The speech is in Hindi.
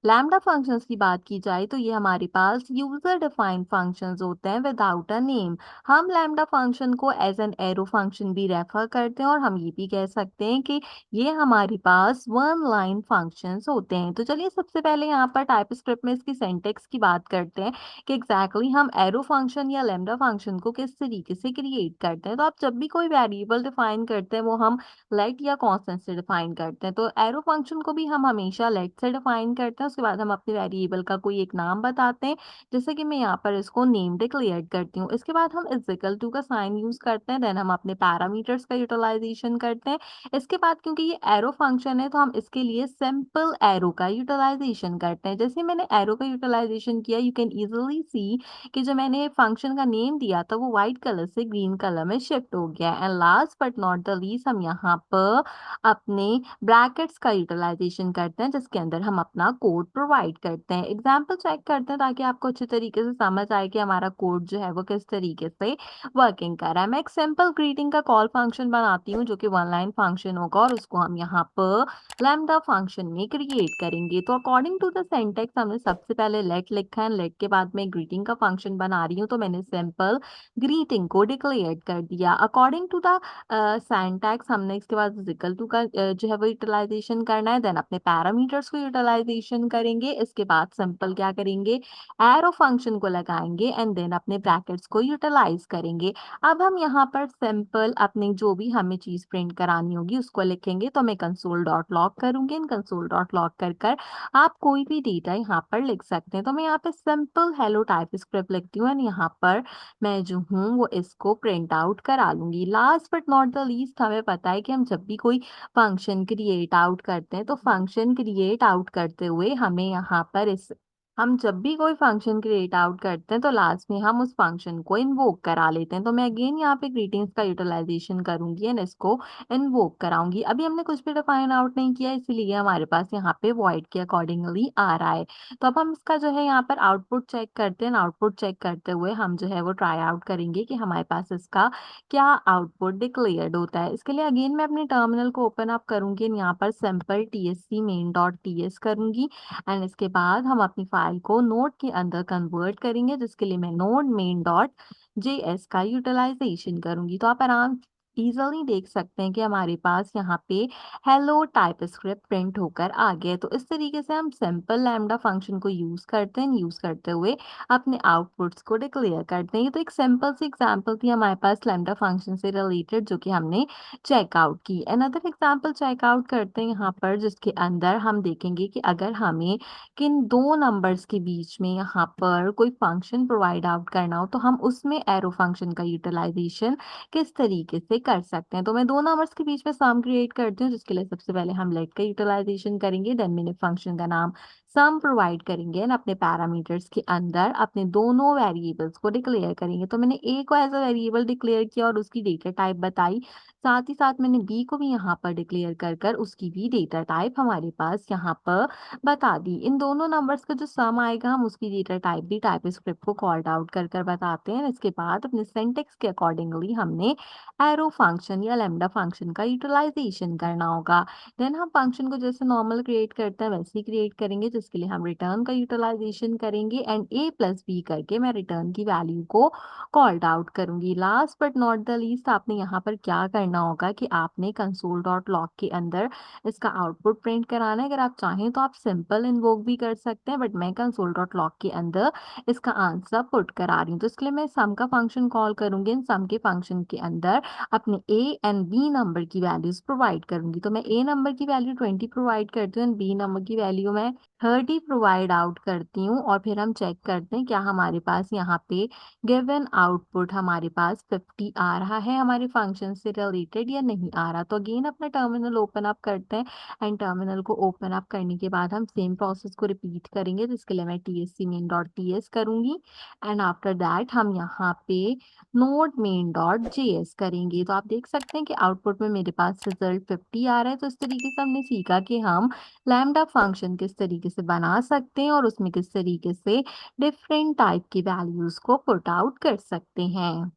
लैम्डा फंक्शंस की बात की जाए तो ये हमारे पास यूजर डिफाइंड फंक्शंस होते हैं विदाउट अ नेम। हम लैम्डा फंक्शन को एज एन एरो फंक्शन भी रेफर करते हैं और हम ये भी कह सकते हैं कि ये हमारे पास वन लाइन फंक्शंस होते हैं। तो चलिए सबसे पहले यहाँ पर टाइपस्क्रिप्ट में इसकी सिंटेक्स की बात करते हैं कि एग्जैक्टली हम एरो फंक्शन या लैम्डा फंक्शन को किस तरीके से क्रिएट करते हैं। तो आप जब भी कोई वेरिएबल डिफाइन करते हैं वो हम लेट या कांस्टेंट से डिफाइन करते हैं। तो एरो फंक्शन को भी हम हमेशा लेट से डिफाइन करते हैं, उसके बाद हम अपने वेरिएबल का कोई एक नाम बताते हैं, जैसे कि मैं यहाँ पर इसको नेम डिक्लेयर करती हूँ। इसके बाद हम इज इक्वल टू का साइन यूज करते हैं, देन हम अपने पैरामीटर्स का यूटिलाइजेशन करते हैं। इसके बाद क्योंकि ये एरो फंक्शन है तो हम इसके लिए सिंपल एरो का यूटिलाइजेशन करते हैं। जैसे मैंने एरो का यूटिलाइजेशन किया, यू कैन इजिली सी कि जो मैंने फंक्शन का नेम दिया था वो व्हाइट कलर से ग्रीन कलर में शिफ्ट हो गया। And last but not the least हम यहाँ पर अपने ब्रैकेट्स का यूटिलाइजेशन करते हैं, जिसके अंदर हम अपना कोड प्रोवाइड करते हैं। एग्जाम्पल चेक करते हैं ताकि आपको अच्छे तरीके से समझ आए कि हमारा कोड जो है वो किस तरीके से वर्किंग कर रहा है। मैं एक सिंपल ग्रीटिंग का कॉल फंक्शन बनाती हूँ जो कि वन लाइन फंक्शन होगा और उसको हम यहाँ पर लैम्डा फंक्शन में क्रिएट करेंगे। तो अकॉर्डिंग टू द सिंटेक्स हमने सबसे पहले लेट लिखा है, लेट के बाद मैं ग्रीटिंग का फंक्शन बना रही हूँ तो मैंने सिंपल ग्रीटिंग को डिक्लेयर कर दिया। अकॉर्डिंग टू द सिंटैक्स हमने इसके बाद इक्वल टू का जो है वो यूटिलाइजेशन करना है, देन अपने पैरामीटर्स को यूटिलाइजेशन करेंगे। इसके बाद सिंपल क्या करेंगे, एरो फंक्शन को लगाएंगे एंड देन अपने ब्रैकेट्स को यूटिलाइज करेंगे। अब हम यहाँ पर सिंपल अपनी जो भी हमें चीज प्रिंट करानी होगी उसको लिखेंगे। तो मैं कंसोल डॉट लॉग करूंगी, इन कंसोल डॉट लॉग कर कर आप कोई भी डेटा यहाँ पर लिख सकते हैं। तो मैं यहाँ पे सिंपल हेलो टाइप स्क्रिप्ट लिखती हूँ एंड यहाँ पर मैं जो हूँ वो इसको प्रिंट आउट करा लूंगी। Last but not the least हमें पता है कि हम जब भी कोई फंक्शन क्रिएट आउट करते हैं तो फंक्शन क्रिएट आउट करते हुए हमें यहाँ पर इस हम जब भी कोई फंक्शन क्रिएट आउट करते हैं तो लास्ट में हम उस फंक्शन को इन्वोक करा लेते हैं। तो मैं अगेन यहाँ पे ग्रीटिंग्स का यूटिलाइजेशन करूंगी एंड इसको इन्वोक कराऊंगी। अभी हमने कुछ भी डिफाइन आउट नहीं किया इसलिए हमारे पास यहाँ पे वॉइड के अकॉर्डिंगली आ रहा है। तो अब हम इसका जो है यहाँ पर आउटपुट चेक करते हैं। आउटपुट चेक करते हुए हम जो है वो ट्राई आउट करेंगे कि हमारे पास इसका क्या आउटपुट डिक्लेयर्ड होता है। इसके लिए अगेन मैं अपने टर्मिनल को ओपन अप करूंगी and यहाँ पर simple tsc main dot ts करूंगी एंड इसके बाद हम अपनी फाइल को नोड के अंदर कन्वर्ट करेंगे, जिसके लिए मैं नोड मेन डॉट js का यूटिलाइजेशन करूंगी। तो आप आराम इजीली देख सकते हैं कि हमारे पास यहाँ पे हेलो टाइप स्क्रिप्ट प्रिंट होकर आ गया। तो इस तरीके से हम सिंपल लैम्डा फंक्शन को यूज करते हैं, यूज करते हुए अपने आउटपुट्स को डिक्लेयर करते हैं। ये तो एक सिंपल सी एग्जांपल थी हमारे पास लैम्डा फंक्शन से रिलेटेड जो कि हमने चेकआउट की। अनदर एग्जांपल चेकआउट करते हैं यहाँ पर, जिसके अंदर हम देखेंगे कि अगर हमें किन दो नंबर्स के बीच में यहाँ पर कोई फंक्शन प्रोवाइड आउट करना हो तो हम उसमें एरो फंक्शन का यूटिलाइजेशन किस तरीके से कर सकते हैं। तो मैं दो नंबर्स के बीच में सम क्रिएट करती हूँ, जिसके लिए सबसे पहले हम लेट का यूटिलाइजेशन करेंगे, देन मैंने फंक्शन का नाम सम प्रोवाइड करेंगे एंड अपने पैरामीटर्स के अंदर अपने दोनों वेरिएबल्स को डिक्लेयर करेंगे। तो मैंने ए को एज अ वेरिएबल डिक्लेयर किया और उसकी डेटा टाइप बताई, साथ ही साथ मैंने बी को भी यहाँ पर डिक्लेयर कर कर उसकी भी डेटा टाइप हमारे पास यहाँ पर बता दी। इन दोनों नंबर्स का जो सम आएगा हम उसकी डेटा टाइप भी टाइप स्क्रिप्ट को कॉल्ड आउट कर कर बताते हैं। इसके बाद अपने सिंटेक्स के अकॉर्डिंगली हमने एरो फंक्शन या लैम्डा फंक्शन का यूटिलाइजेशन करना होगा। देन हम फंक्शन को जैसे नॉर्मल क्रिएट करते हैं वैसे ही क्रिएट करेंगे, जिसके लिए हम रिटर्न का यूटिलाइजेशन करेंगे एंड a प्लस बी करके मैं रिटर्न की वैल्यू को कॉल्ड आउट करूंगी। Last but not the least आपने यहाँ पर क्या करना होगा कि आपने कंसोल डॉट लॉग के अंदर इसका आउटपुट प्रिंट कराना है। अगर आप चाहें तो आप सिंपल इन्वोक भी कर सकते हैं, बट मैं कंसोल डॉट लॉग के अंदर इसका आंसर पुट करा रही हूँ। तो इसके लिए मैं सम का फंक्शन कॉल करूंगी, इन सम के फंक्शन के अंदर अपने ए एंड बी नंबर की वैल्यूज प्रोवाइड करूंगी। तो मैं ए नंबर की वैल्यू 20 प्रोवाइड करती हूँ एंड बी नंबर की वैल्यू मैं 30 प्रोवाइड आउट करती हूँ और फिर हम चेक करते हैं क्या हमारे पास यहाँ पे गिवन आउटपुट हमारे पास 50 आ रहा है हमारे फंक्शन से रिलेटेड या नहीं आ रहा। तो अगेन अपना टर्मिनल ओपन अप करते हैं एंड टर्मिनल को ओपन अप करने के बाद हम सेम प्रोसेस को रिपीट करेंगे, जिसके लिए मैं tsc main डॉट ts करूंगी एंड आफ्टर दैट हम यहाँ पे नोड मेन डॉट जेएस करेंगे। तो आप देख सकते हैं कि आउटपुट में मेरे पास रिजल्ट 50 आ रहा है। तो इस तरीके से हमने सीखा कि हम लैम्डा फंक्शन किस तरीके से बना सकते हैं और उसमें किस तरीके से डिफरेंट टाइप की वैल्यूज को पुट आउट कर सकते हैं।